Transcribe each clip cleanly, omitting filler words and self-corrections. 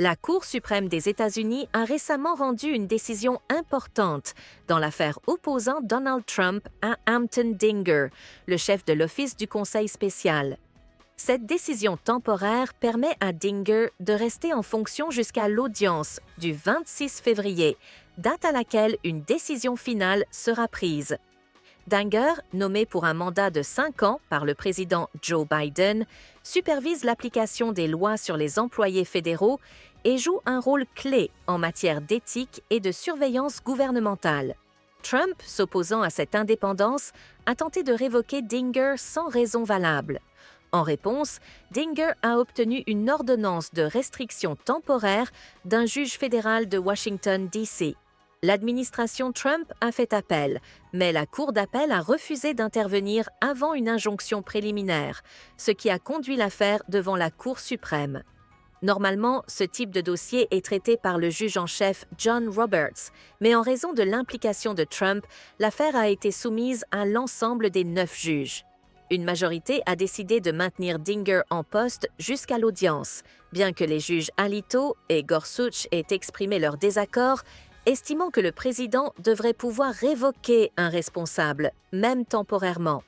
La Cour suprême des États-Unis a récemment rendu une décision importante dans l'affaire opposant Donald Trump à Hampton Dinger, le chef de l'Office du Conseil spécial. Cette décision temporaire permet à Dinger de rester en fonction jusqu'à l'audience du 26 février, date à laquelle une décision finale sera prise. Dinger, nommé pour un mandat de 5 ans par le président Joe Biden, supervise l'application des lois sur les employés fédéraux et joue un rôle clé en matière d'éthique et de surveillance gouvernementale. Trump, s'opposant à cette indépendance, a tenté de révoquer Dinger sans raison valable. En réponse, Dinger a obtenu une ordonnance de restriction temporaire d'un juge fédéral de Washington, D.C. L'administration Trump a fait appel, mais la Cour d'appel a refusé d'intervenir avant une injonction préliminaire, ce qui a conduit l'affaire devant la Cour suprême. Normalement, ce type de dossier est traité par le juge en chef John Roberts, mais en raison de l'implication de Trump, l'affaire a été soumise à l'ensemble des 9 juges. Une majorité a décidé de maintenir Dinger en poste jusqu'à l'audience, bien que les juges Alito et Gorsuch aient exprimé leur désaccord, estimant que le président devrait pouvoir révoquer un responsable, même temporairement.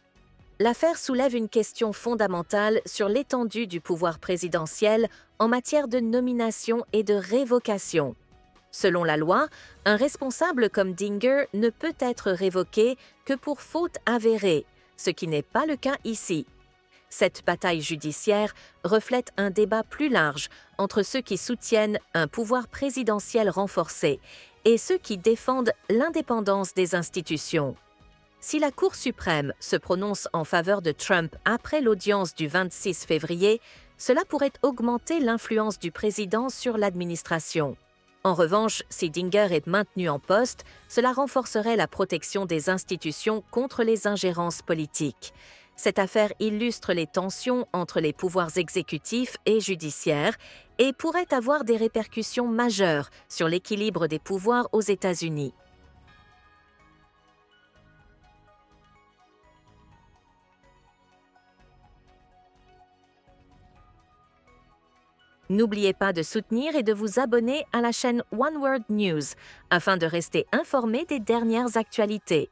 L'affaire soulève une question fondamentale sur l'étendue du pouvoir présidentiel en matière de nomination et de révocation. Selon la loi, un responsable comme Dinger ne peut être révoqué que pour faute avérée, ce qui n'est pas le cas ici. Cette bataille judiciaire reflète un débat plus large entre ceux qui soutiennent un pouvoir présidentiel renforcé et ceux qui défendent l'indépendance des institutions. Si la Cour suprême se prononce en faveur de Trump après l'audience du 26 février, cela pourrait augmenter l'influence du président sur l'administration. En revanche, si Dinger est maintenu en poste, cela renforcerait la protection des institutions contre les ingérences politiques. Cette affaire illustre les tensions entre les pouvoirs exécutifs et judiciaires et pourrait avoir des répercussions majeures sur l'équilibre des pouvoirs aux États-Unis. N'oubliez pas de soutenir et de vous abonner à la chaîne One World News afin de rester informé des dernières actualités.